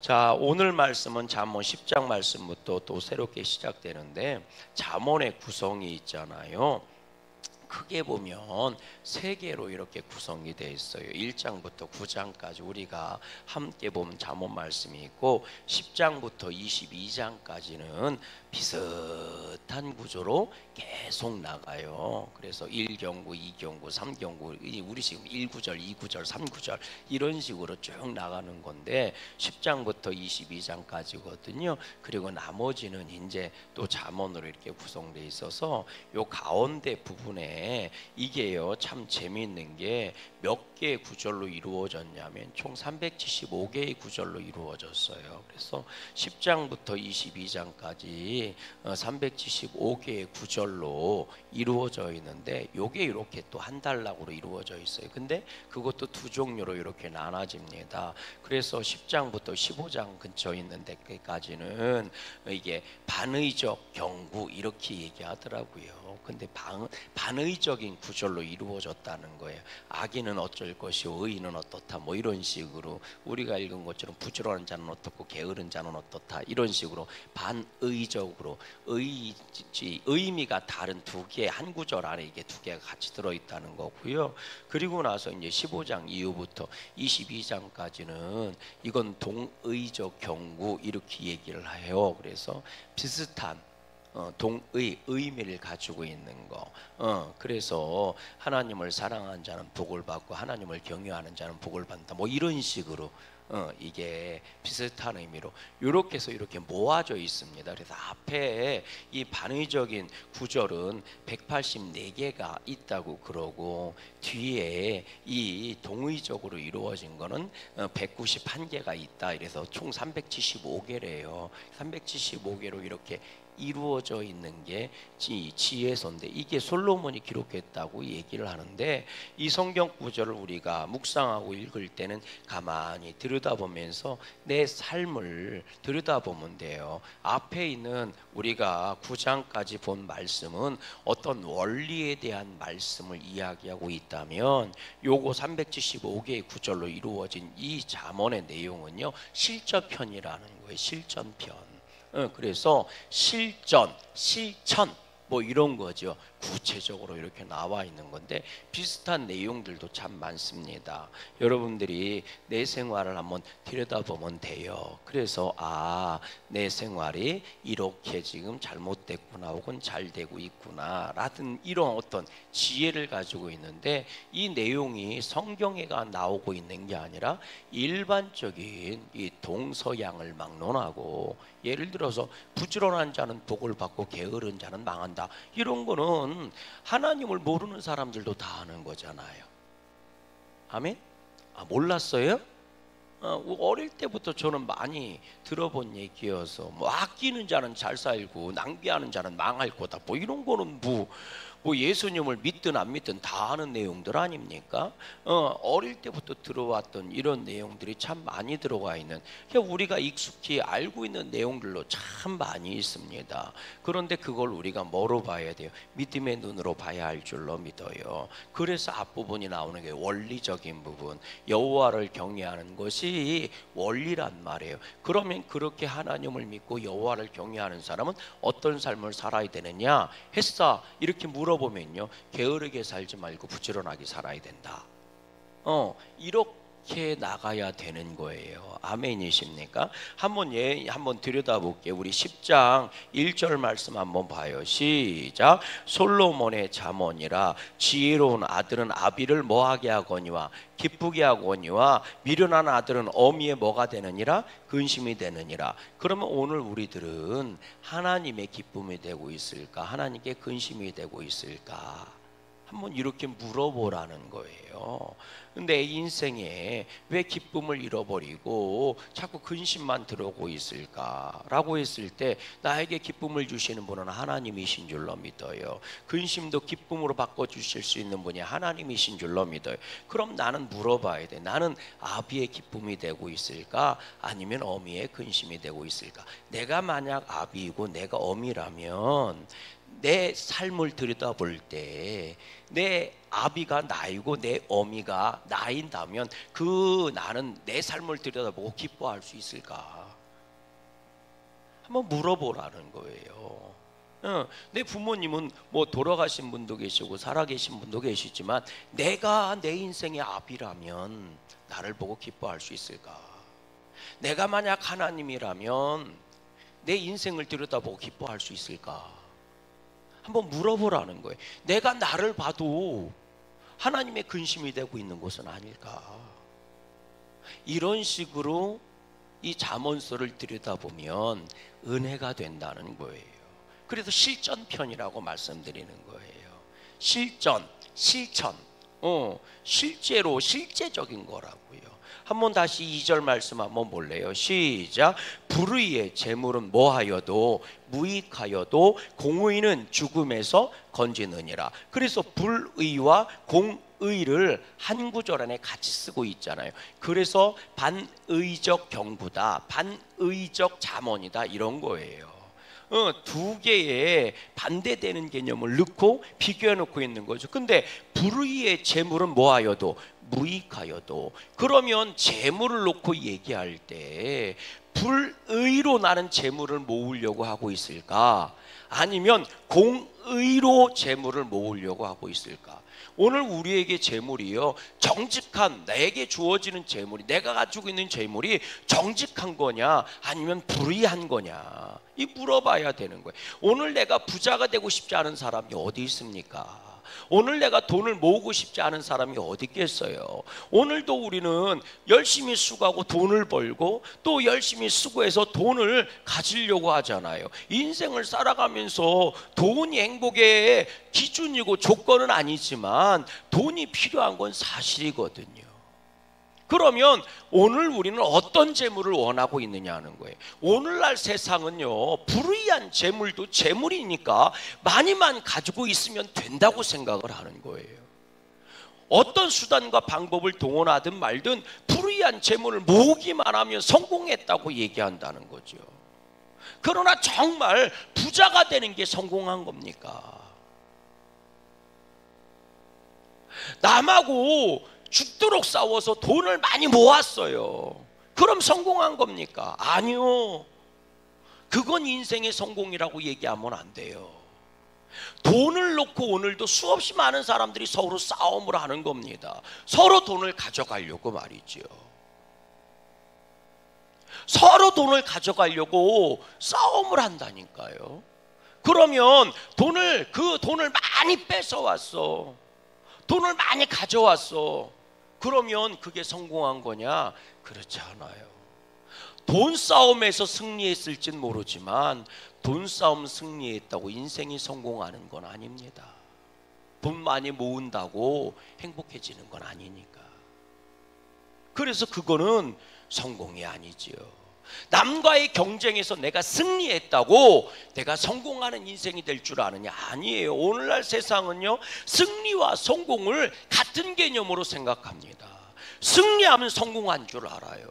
자, 오늘 말씀은 잠언 10장 말씀부터 또 새롭게 시작되는데, 잠언의 구성이 있잖아요. 크게 보면 세 개로 이렇게 구성이 되어 있어요. 1장부터 9장까지 우리가 함께 본 잠언 말씀이 있고, 10장부터 22장까지는 비슷한 구조로 계속 나가요. 그래서 1경구, 2경구, 3경구, 우리 지금 1구절, 2구절, 3구절 이런 식으로 쭉 나가는 건데, 10장부터 22장까지거든요. 그리고 나머지는 이제 또 잠언으로 이렇게 구성되어 있어서 요 가운데 부분에 이게요 참 재미있는 게 몇 개의 구절로 이루어졌냐면 총 375개의 구절로 이루어졌어요. 그래서 10장부터 22장까지 375개의 구절로 이루어져 있는데, 요게 이렇게 또 한 단락으로 이루어져 있어요. 근데 그것도 두 종류로 이렇게 나눠집니다. 그래서 10장부터 15장 근처에 있는 데까지는 이게 반의적 경구 이렇게 얘기하더라고요. 근데 반의적인 구절로 이루어졌다는 거예요. 악인은 어쩔 것이요 의인은 어떻다, 뭐 이런 식으로 우리가 읽은 것처럼 부지런한 자는 어떻고 게으른 자는 어떻다, 이런 식으로 반의적으로 의미가 다른 두 개, 한 구절 안에 이게 두 개가 같이 들어있다는 거고요. 그리고 나서 이제 15장 이후부터 22장까지는 이건 동의적 경구 이렇게 얘기를 해요. 그래서 비슷한 동의 의미를 가지고 있는 거. 그래서 하나님을 사랑하는 자는 복을 받고 하나님을 경외하는 자는 복을 받는다, 뭐 이런 식으로 이게 비슷한 의미로 이렇게 해서 이렇게 모아져 있습니다. 그래서 앞에 이 반의적인 구절은 184개가 있다고 그러고, 뒤에 이 동의적으로 이루어진 거는 191개가 있다. 이래서 총 375개래요. 375개로 이렇게 이루어져 있는 게 지혜서인데, 이게 솔로몬이 기록했다고 얘기를 하는데, 이 성경 구절을 우리가 묵상하고 읽을 때는 가만히 들여다보면서 내 삶을 들여다보면 돼요. 앞에 있는 우리가 9장까지 본 말씀은 어떤 원리에 대한 말씀을 이야기하고 있다면, 요거 375개의 구절로 이루어진 이 잠언의 내용은요 실전편이라는 거예요. 실전편. 그래서 실전, 실천 뭐 이런 거죠. 구체적으로 이렇게 나와 있는 건데, 비슷한 내용들도 참 많습니다. 여러분들이 내 생활을 한번 들여다보면 돼요. 그래서 내 생활이 이렇게 지금 잘못됐구나, 혹은 잘 되고 있구나 라든 이런 어떤 지혜를 가지고 있는데, 이 내용이 성경에가 나오고 있는 게 아니라 일반적인 이 동서양을 막론하고, 예를 들어서 부지런한 자는 복을 받고 게으른 자는 망한다, 이런 거는 하나님을 모르는 사람들도 다 아는 거잖아요. 아멘? 몰랐어요? 어릴 때부터 저는 많이 들어본 얘기여서, 뭐 아끼는 자는 잘 살고 낭비하는 자는 망할 거다, 뭐 이런 거는 뭐 예수님을 믿든 안 믿든 다 아는 내용들 아닙니까? 어릴 때부터 들어왔던 이런 내용들이 참 많이 들어가 있는, 그냥 우리가 익숙히 알고 있는 내용들로 참 많이 있습니다. 그런데 그걸 우리가 뭐로 봐야 돼요? 믿음의 눈으로 봐야 할 줄로 믿어요. 그래서 앞부분이 나오는 게 원리적인 부분, 여호와를 경외하는 것이 원리란 말이에요. 그러면 그렇게 하나님을 믿고 여호와를 경외하는 사람은 어떤 삶을 살아야 되느냐 했어. 이렇게 물어보면요, 게으르게 살지 말고 부지런하게 살아야 된다. 이렇게 나가야 되는 거예요. 아멘이십니까? 한번 들여다볼게요. 우리 10장 1절 말씀 한번 봐요. 시작. 솔로몬의 잠언이라 지혜로운 아들은 아비를 뭐하게 하거니와 기쁘게 하거니와 미련한 아들은 어미의 뭐가 되느니라? 근심이 되느니라. 그러면 오늘 우리들은 하나님의 기쁨이 되고 있을까? 하나님께 근심이 되고 있을까? 한번 이렇게 물어보라는 거예요. 내 인생에 왜 기쁨을 잃어버리고 자꾸 근심만 들어오고 있을까라고 했을 때, 나에게 기쁨을 주시는 분은 하나님이신 줄로 믿어요. 근심도 기쁨으로 바꿔주실 수 있는 분이 하나님이신 줄로 믿어요. 그럼 나는 물어봐야 돼. 나는 아비의 기쁨이 되고 있을까? 아니면 어미의 근심이 되고 있을까? 내가 만약 아비이고 내가 어미라면 내 삶을 들여다볼 때 내 아비가 나이고 내 어미가 나인다면 그 나는 내 삶을 들여다보고 기뻐할 수 있을까? 한번 물어보라는 거예요. 내 부모님은 뭐 돌아가신 분도 계시고 살아계신 분도 계시지만 내가 내 인생의 아비라면 나를 보고 기뻐할 수 있을까? 내가 만약 하나님이라면 내 인생을 들여다보고 기뻐할 수 있을까? 한번 물어보라는 거예요. 내가 나를 봐도 하나님의 근심이 되고 있는 것은 아닐까? 이런 식으로 이 잠언서를 들여다보면 은혜가 된다는 거예요. 그래서 실전편이라고 말씀드리는 거예요. 실전, 실천, 실제로 실제적인 거라고요. 한번 다시 2절 말씀 한번 볼래요? 시작. 불의의 재물은 뭐하여도 무익하여도 공의는 죽음에서 건지느니라. 그래서 불의와 공의를 한 구절 안에 같이 쓰고 있잖아요. 그래서 반의적 경구다, 반의적 잠언이다, 이런 거예요. 두 개의 반대되는 개념을 넣고 비교해 놓고 있는 거죠. 근데 불의의 재물은 뭐하여도 무익하여도, 그러면 재물을 놓고 얘기할 때 불의로 나는 재물을 모으려고 하고 있을까? 아니면 공의로 재물을 모으려고 하고 있을까? 오늘 우리에게 재물이요, 정직한, 내게 주어지는 재물이, 내가 가지고 있는 재물이 정직한 거냐 아니면 불의한 거냐, 이 물어봐야 되는 거예요. 오늘 내가 부자가 되고 싶지 않은 사람이 어디 있습니까? 오늘 내가 돈을 모으고 싶지 않은 사람이 어디 있겠어요? 오늘도 우리는 열심히 수고하고 돈을 벌고 또 열심히 수고해서 돈을 가지려고 하잖아요. 인생을 살아가면서 돈이 행복의 기준이고 조건은 아니지만 돈이 필요한 건 사실이거든요. 그러면 오늘 우리는 어떤 재물을 원하고 있느냐는 거예요. 오늘날 세상은요, 불의한 재물도 재물이니까 많이만 가지고 있으면 된다고 생각을 하는 거예요. 어떤 수단과 방법을 동원하든 말든 불의한 재물을 모으기만 하면 성공했다고 얘기한다는 거죠. 그러나 정말 부자가 되는 게 성공한 겁니까? 남하고 죽도록 싸워서 돈을 많이 모았어요. 그럼 성공한 겁니까? 아니요. 그건 인생의 성공이라고 얘기하면 안 돼요. 돈을 놓고 오늘도 수없이 많은 사람들이 서로 싸움을 하는 겁니다. 서로 돈을 가져가려고 말이죠. 서로 돈을 가져가려고 싸움을 한다니까요. 그러면 그 돈을 많이 뺏어왔어. 돈을 많이 가져왔어. 그러면 그게 성공한 거냐? 그렇지 않아요. 돈 싸움에서 승리했을진 모르지만 돈 싸움 승리했다고 인생이 성공하는 건 아닙니다. 돈 많이 모은다고 행복해지는 건 아니니까. 그래서 그거는 성공이 아니지요. 남과의 경쟁에서 내가 승리했다고 내가 성공하는 인생이 될 줄 아느냐? 아니에요. 오늘날 세상은요, 승리와 성공을 같은 개념으로 생각합니다. 승리하면 성공한 줄 알아요.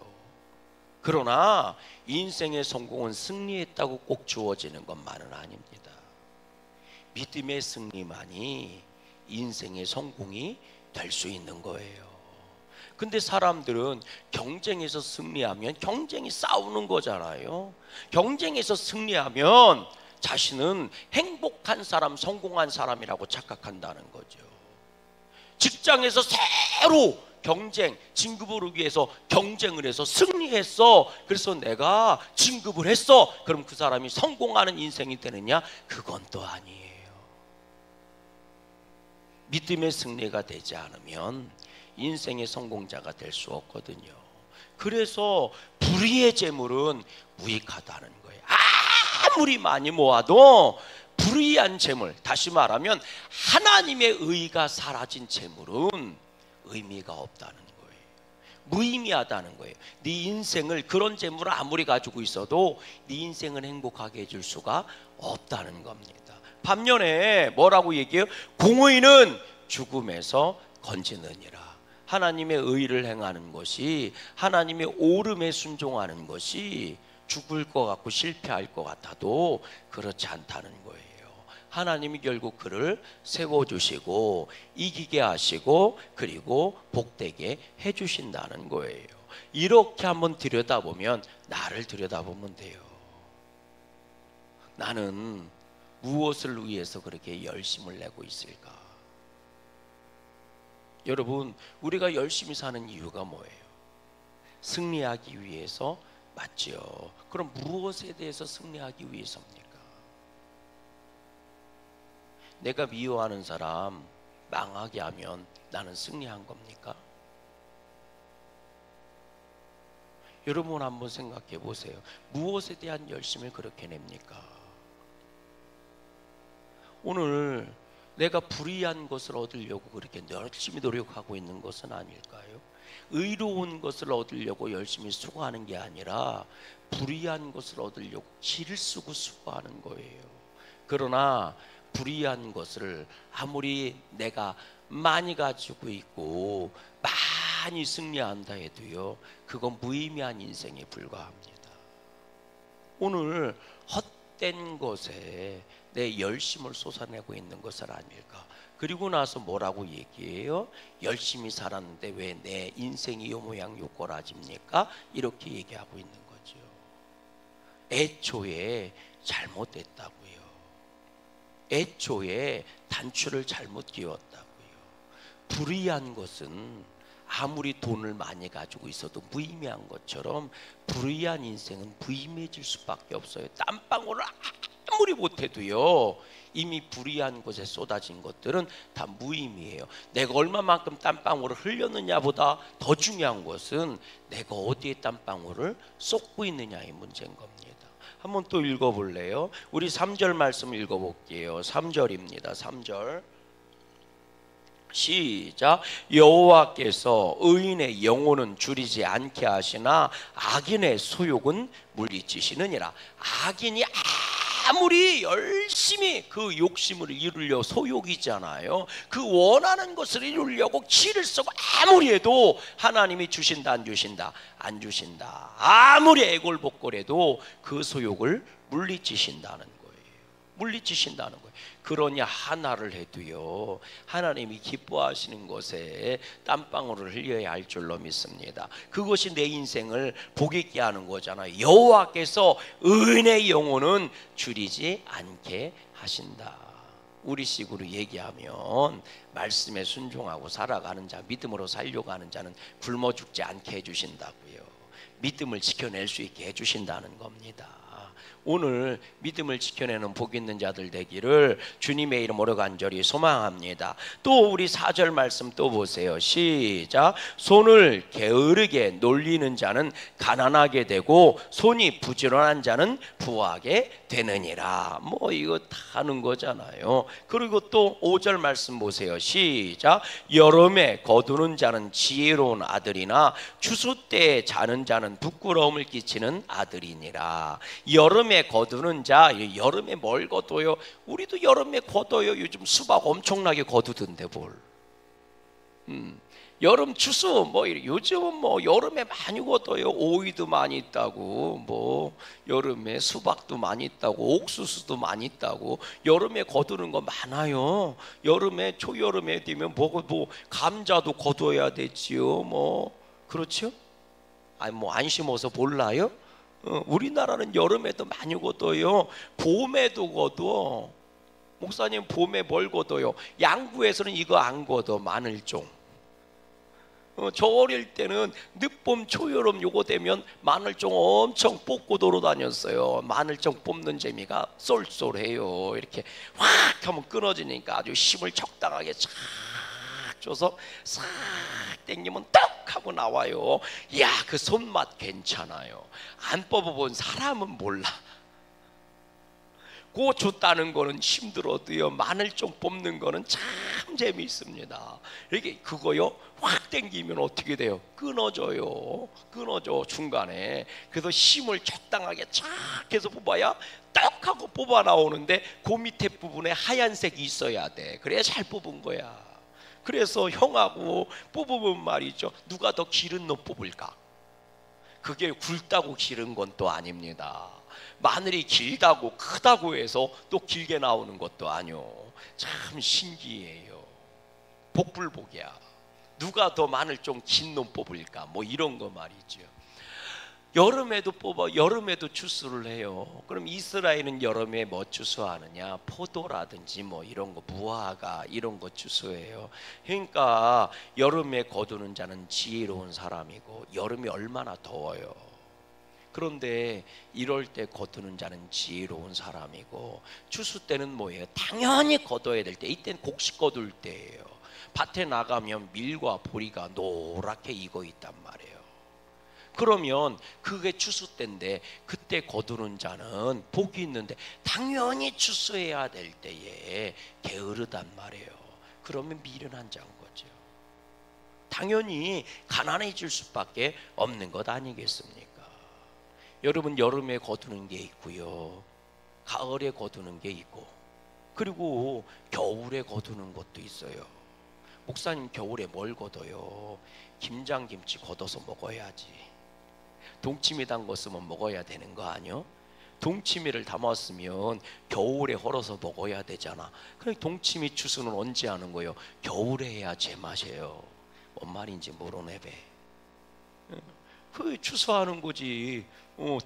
그러나 인생의 성공은 승리했다고 꼭 주어지는 것만은 아닙니다. 믿음의 승리만이 인생의 성공이 될 수 있는 거예요. 근데 사람들은 경쟁에서 승리하면, 경쟁이 싸우는 거잖아요. 경쟁에서 승리하면 자신은 행복한 사람, 성공한 사람이라고 착각한다는 거죠. 직장에서 새로 경쟁, 진급을 하기 위해서 경쟁을 해서 승리했어. 그래서 내가 진급을 했어. 그럼 그 사람이 성공하는 인생이 되느냐? 그건 또 아니에요. 믿음의 승리가 되지 않으면 인생의 성공자가 될 수 없거든요. 그래서 불의의 재물은 무익하다는 거예요. 아무리 많이 모아도 불의한 재물, 다시 말하면 하나님의 의가 사라진 재물은 의미가 없다는 거예요. 무의미하다는 거예요. 네 인생을, 그런 재물을 아무리 가지고 있어도 네 인생을 행복하게 해줄 수가 없다는 겁니다. 반면에 뭐라고 얘기해요? 공의는 죽음에서 건지느니라. 하나님의 의를 행하는 것이, 하나님의 오름에 순종하는 것이 죽을 것 같고 실패할 것 같아도 그렇지 않다는 거예요. 하나님이 결국 그를 세워주시고 이기게 하시고 그리고 복되게 해주신다는 거예요. 이렇게 한번 들여다보면 나를 들여다보면 돼요. 나는 무엇을 위해서 그렇게 열심을 내고 있을까? 여러분, 우리가 열심히 사는 이유가 뭐예요? 승리하기 위해서 맞죠. 그럼 무엇에 대해서 승리하기 위해서입니까? 내가 미워하는 사람 망하게 하면 나는 승리한 겁니까? 여러분 한번 생각해 보세요. 무엇에 대한 열심을 그렇게 냅니까? 오늘 내가 불의한 것을 얻으려고 그렇게 열심히 노력하고 있는 것은 아닐까요? 의로운 것을 얻으려고 열심히 수고하는 게 아니라 불의한 것을 얻으려고 기를 쓰고 수고하는 거예요. 그러나 불의한 것을 아무리 내가 많이 가지고 있고 많이 승리한다 해도요, 그건 무의미한 인생에 불과합니다. 오늘 헛된 것에 내 열심을 쏟아내고 있는 것은 아닐까. 그리고 나서 뭐라고 얘기해요? 열심히 살았는데 왜 내 인생이 요 모양 요 꼬라집니까? 이렇게 얘기하고 있는 거죠. 애초에 잘못됐다고요. 애초에 단추를 잘못 끼웠다고요. 불의한 것은 아무리 돈을 많이 가지고 있어도 무의미한 것처럼 불의한 인생은 무의미해질 수밖에 없어요. 땀방울을 아무리 못해도요, 이미 불의한 것에 쏟아진 것들은 다 무의미해요. 내가 얼마만큼 땀방울을 흘렸느냐보다 더 중요한 것은 내가 어디에 땀방울을 쏟고 있느냐의 문제인 겁니다. 한번 또 읽어볼래요? 우리 3절 말씀 읽어볼게요. 3절입니다. 3절 시작. 여호와께서 의인의 영혼은 줄이지 않게 하시나 악인의 소욕은 물리치시느니라. 악인이 아무리 열심히 그 욕심을 이루려, 소욕이잖아요. 그 원하는 것을 이루려고 기를 쓰고 아무리 해도 하나님이 주신다 안 주신다? 안 주신다. 아무리 애골복골해도 그 소욕을 물리치신다는 거예요. 물리치신다는 거예요. 그러냐 하나를 해도요, 하나님이 기뻐하시는 것에 땀방울을 흘려야 할 줄로 믿습니다. 그것이 내 인생을 복 있게 하는 거잖아요. 여호와께서 의인의 영혼은 줄이지 않게 하신다. 우리식으로 얘기하면 말씀에 순종하고 살아가는 자, 믿음으로 살려고 하는 자는 굶어 죽지 않게 해주신다고요. 믿음을 지켜낼 수 있게 해주신다는 겁니다. 오늘 믿음을 지켜내는 복 있는 자들 되기를 주님의 이름으로 간절히 소망합니다. 또 우리 4절 말씀 또 보세요. 시작. 손을 게으르게 놀리는 자는 가난하게 되고 손이 부지런한 자는 부하게 되느니라. 뭐 이거 다 하는 거잖아요. 그리고 또 5절 말씀 보세요. 시작. 여름에 거두는 자는 지혜로운 아들이나 추수 때에 자는 자는 부끄러움을 끼치는 아들이니라. 여름에 거두는 자, 여름에 뭘 거둬요? 우리도 여름에 거둬요. 요즘 수박 엄청나게 거두던데 뭘. 여름 추수 뭐 요즘은 뭐 여름에 많이 거둬요. 오이도 많이 있다고, 뭐 여름에 수박도 많이 있다고, 옥수수도 많이 있다고. 여름에 거두는 거 많아요. 여름에 초여름에 되면 뭐 감자도 거둬야 되지요. 뭐 그렇죠? 아니 뭐 안 심어서 몰라요? 우리나라는 여름에도 많이 거둬요. 봄에도 거둬. 목사님 봄에 뭘 거둬요? 양구에서는 이거 안 거둬. 마늘종. 저 어릴 때는 늦봄 초여름 요거 되면 마늘종 엄청 뽑고 돌아다녔어요. 마늘종 뽑는 재미가 쏠쏠해요. 이렇게 확 하면 끊어지니까 아주 힘을 적당하게 쫙 줘서 싹 당기면 떡 하고 나와요. 야, 그 손맛 괜찮아요. 안 뽑아본 사람은 몰라. 고추 따는 거는 힘들어도요, 마늘종 뽑는 거는 참 재미있습니다. 이렇게 그거요 확 당기면 어떻게 돼요? 끊어져요. 끊어져 중간에. 그래서 힘을 적당하게 쫙 해서 뽑아야 떡 하고 뽑아 나오는데 그 밑에 부분에 하얀색이 있어야 돼. 그래야 잘 뽑은 거야. 그래서 형하고 뽑으면 말이죠, 누가 더 기른 놈 뽑을까? 그게 굵다고 기른 건 또 아닙니다. 마늘이 길다고 크다고 해서 또 길게 나오는 것도 아니요. 참 신기해요. 복불복이야. 누가 더 마늘 좀 긴 놈 뽑을까? 뭐 이런 거 말이죠. 여름에도 뽑아, 여름에도 추수를 해요. 그럼 이스라엘은 여름에 뭐 추수하느냐? 포도라든지 뭐 이런 거, 무화과 이런 거 추수해요. 그러니까 여름에 거두는 자는 지혜로운 사람이고, 여름이 얼마나 더워요. 그런데 이럴 때 거두는 자는 지혜로운 사람이고, 추수 때는 뭐예요? 당연히 거둬야 될 때, 이때는 곡식 거둘 때예요. 밭에 나가면 밀과 보리가 노랗게 익어 있단 말이에요. 그러면 그게 추수 때인데, 그때 거두는 자는 복이 있는데 당연히 추수해야 될 때에 게으르단 말이에요. 그러면 미련한 자인 거죠. 당연히 가난해질 수밖에 없는 것 아니겠습니까? 여러분, 여름에 거두는 게 있고요, 가을에 거두는 게 있고, 그리고 겨울에 거두는 것도 있어요. 목사님, 겨울에 뭘 거둬요? 김장김치 걷어서 먹어야지. 동치미 담궜으면 먹어야 되는 거 아니요? 동치미를 담았으면 겨울에 헐어서 먹어야 되잖아. 그럼 동치미 추수는 언제 하는 거예요? 겨울에 해야 제맛이에요. 뭔 말인지 모르네 배. 그 추수하는 거지.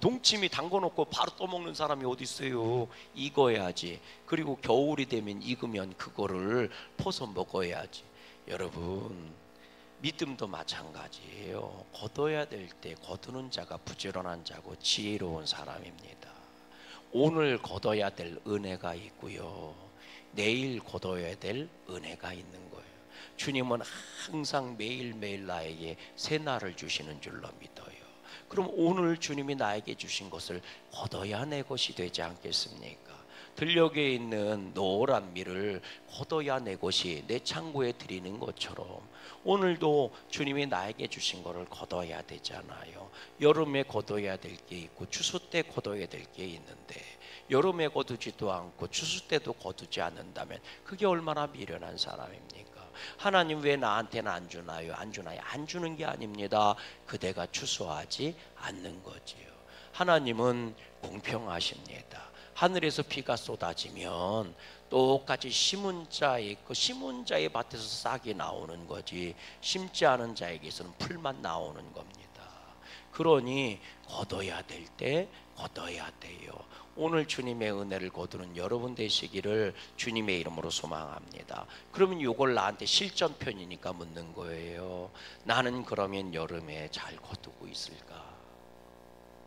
동치미 담궈놓고 바로 떠먹는 사람이 어디 있어요? 익어야지. 그리고 겨울이 되면 익으면 그거를 퍼서 먹어야지. 여러분, 믿음도 마찬가지예요. 거둬야 될 때 거두는 자가 부지런한 자고 지혜로운 사람입니다. 오늘 거둬야 될 은혜가 있고요, 내일 거둬야 될 은혜가 있는 거예요. 주님은 항상 매일매일 나에게 새 날을 주시는 줄로 믿어요. 그럼 오늘 주님이 나에게 주신 것을 거둬야 내 것이 되지 않겠습니까? 들녘에 있는 노란 밀을 거둬야 내 것이 내 창고에 드리는 것처럼, 오늘도 주님이 나에게 주신 것을 거둬야 되잖아요. 여름에 거둬야 될 게 있고 추수 때 거둬야 될 게 있는데, 여름에 거두지도 않고 추수 때도 거두지 않는다면 그게 얼마나 미련한 사람입니까? 하나님 왜 나한테는 안 주나요? 안 주나요? 안 주는 게 아닙니다. 그대가 추수하지 않는 거지요. 하나님은 공평하십니다. 하늘에서 비가 쏟아지면 똑같이 심은 자의 그 심은 자의 밭에서 싹이 나오는 거지, 심지 않은 자에게서는 풀만 나오는 겁니다. 그러니 거둬야 될 때 거둬야 돼요. 오늘 주님의 은혜를 거두는 여러분 되시기를 주님의 이름으로 소망합니다. 그러면 이걸 나한테 실전편이니까 묻는 거예요. 나는 그러면 여름에 잘 거두고 있을까?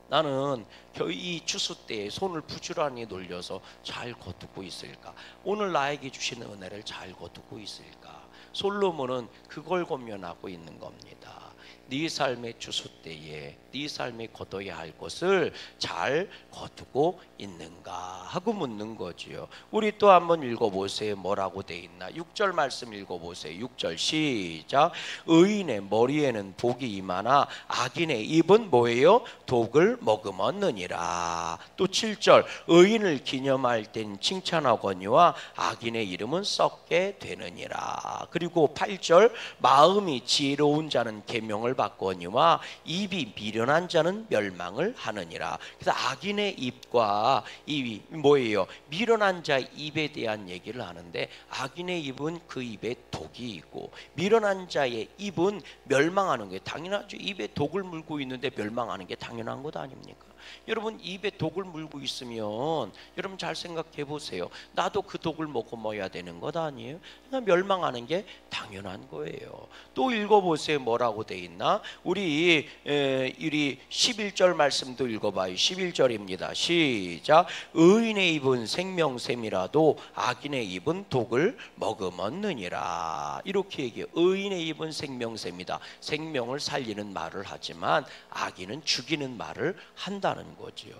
나는 이 추수 때에 손을 부지런히 놀려서 잘 거두고 있을까? 오늘 나에게 주신 은혜를 잘 거두고 있을까? 솔로몬은 그걸 고민하고 있는 겁니다. 네 삶의 추수 때에 네 삶에 거둬야 할 것을 잘 거두고 있는가 하고 묻는 거지요. 우리 또 한번 읽어보세요. 뭐라고 돼 있나? 6절 말씀 읽어보세요. 6절 시작. 의인의 머리에는 복이 임하나 악인의 입은 뭐예요? 독을 머금었느니라. 또 7절 의인을 기념할 땐 칭찬하거니와 악인의 이름은 썩게 되느니라. 그리고 8절 마음이 지혜로운 자는 계명을 받거니와 입이 미련한 자는 멸망을 하느니라. 그래서 악인의 입과 입이 뭐예요? 미련한 자 입에 대한 얘기를 하는데, 악인의 입은 그 입에 독이 있고 미련한 자의 입은 멸망하는 게 당연하죠. 입에 독을 물고 있는데 멸망하는 게 당연한 것 아닙니까? 여러분, 입에 독을 물고 있으면 여러분 잘 생각해 보세요. 나도 그 독을 먹어야 되는 것 아니에요? 그러니까 멸망하는 게 당연한 거예요. 또 읽어보세요. 뭐라고 돼 있나? 우리 11절 말씀도 읽어봐요. 11절입니다. 시작. 의인의 입은 생명샘이라도 악인의 입은 독을 머금었느니라. 이렇게 얘기해요. 의인의 입은 생명샘이다. 생명을 살리는 말을 하지만 악인은 죽이는 말을 한다는 거지요.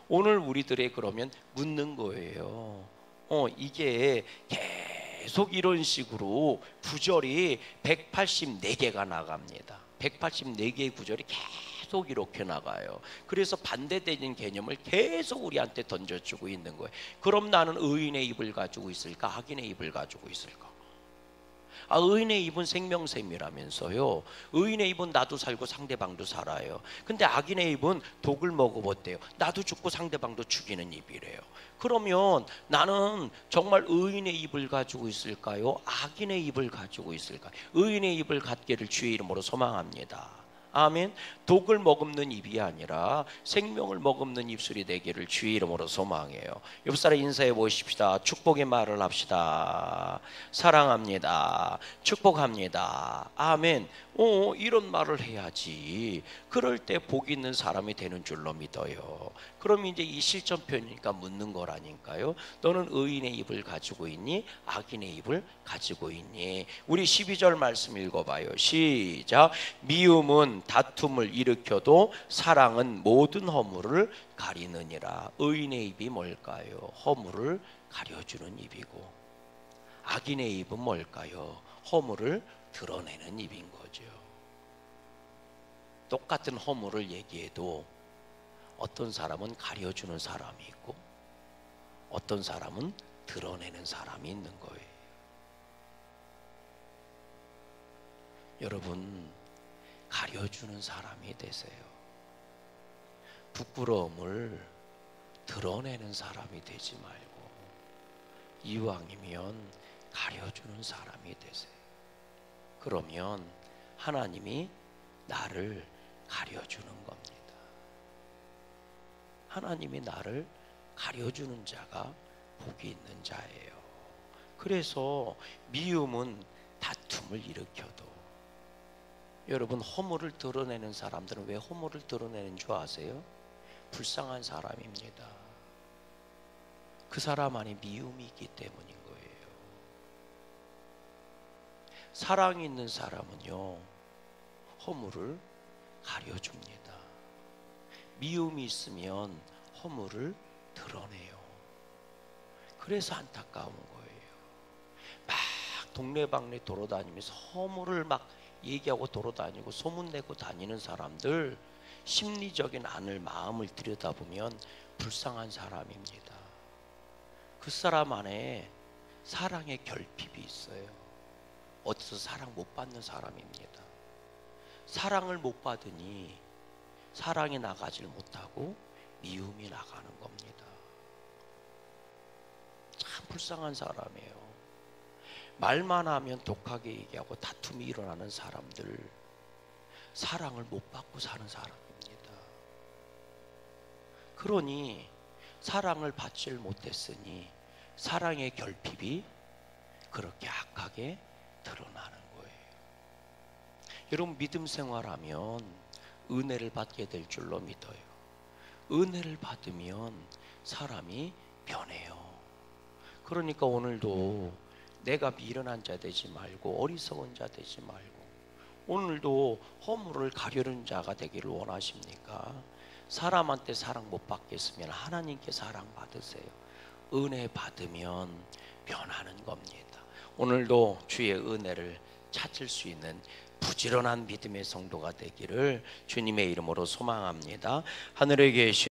오늘 우리들의 그러면 묻는 거예요. 이게 계속 이런 식으로 구절이 184개가 나갑니다. 184개의 구절이 계속 이렇게 나가요. 그래서 반대되는 개념을 계속 우리한테 던져주고 있는 거예요. 그럼 나는 의인의 입을 가지고 있을까? 악인의 입을 가지고 있을까? 의인의 입은 생명샘이라면서요. 의인의 입은 나도 살고 상대방도 살아요. 근데 악인의 입은 독을 먹어봤대요. 나도 죽고 상대방도 죽이는 입이래요. 그러면 나는 정말 의인의 입을 가지고 있을까요? 악인의 입을 가지고 있을까요? 의인의 입을 갖기를 주의 이름으로 소망합니다. 아멘. 독을 머금는 입이 아니라 생명을 머금는 입술이 되기를 주의 이름으로 소망해요. 옆 사람 인사해 보십시다. 축복의 말을 합시다. 사랑합니다. 축복합니다. 아멘. 이런 말을 해야지. 그럴 때 복 있는 사람이 되는 줄로 믿어요. 그럼 이제 이 실전편이니까 묻는 거라니까요. 너는 의인의 입을 가지고 있니? 악인의 입을 가지고 있니? 우리 12절 말씀 읽어봐요. 시작. 미움은 다툼을 일으켜도 사랑은 모든 허물을 가리느니라. 의인의 입이 뭘까요? 허물을 가려주는 입이고, 악인의 입은 뭘까요? 허물을 드러내는 입인 거죠. 똑같은 허물을 얘기해도 어떤 사람은 가려주는 사람이 있고 어떤 사람은 드러내는 사람이 있는 거예요. 여러분, 가려주는 사람이 되세요. 부끄러움을 드러내는 사람이 되지 말고 이왕이면 가려주는 사람이 되세요. 그러면 하나님이 나를 가려주는 겁니다. 하나님이 나를 가려주는 자가 복이 있는 자예요. 그래서 미움은 다툼을 일으켜도, 여러분, 허물을 드러내는 사람들은 왜 허물을 드러내는 줄 아세요? 불쌍한 사람입니다. 그 사람 안에 미움이 있기 때문인 거예요. 사랑이 있는 사람은요, 허물을 가려줍니다. 미움이 있으면 허물을 드러내요. 그래서 안타까운 거예요. 막 동네방네 돌아다니면서 허물을 막 얘기하고 돌아다니고 소문내고 다니는 사람들, 심리적인 마음을 들여다보면 불쌍한 사람입니다. 그 사람 안에 사랑의 결핍이 있어요. 어디서 사랑 못 받는 사람입니다. 사랑을 못 받으니 사랑이 나가질 못하고 미움이 나가는 겁니다. 참 불쌍한 사람이에요. 말만 하면 독하게 얘기하고 다툼이 일어나는 사람들, 사랑을 못 받고 사는 사람입니다. 그러니 사랑을 받질 못했으니 사랑의 결핍이 그렇게 악하게 드러나는 거예요. 여러분, 믿음 생활하면 은혜를 받게 될 줄로 믿어요. 은혜를 받으면 사람이 변해요. 그러니까 오늘도 내가 미련한 자 되지 말고 어리석은 자 되지 말고, 오늘도 허물을 가려는 자가 되기를 원하십니까? 사람한테 사랑 못 받겠으면 하나님께 사랑 받으세요. 은혜 받으면 변하는 겁니다. 오늘도 주의 은혜를 찾을 수 있는 부지런한 믿음의 성도가 되기를 주님의 이름으로 소망합니다. 하늘에 계신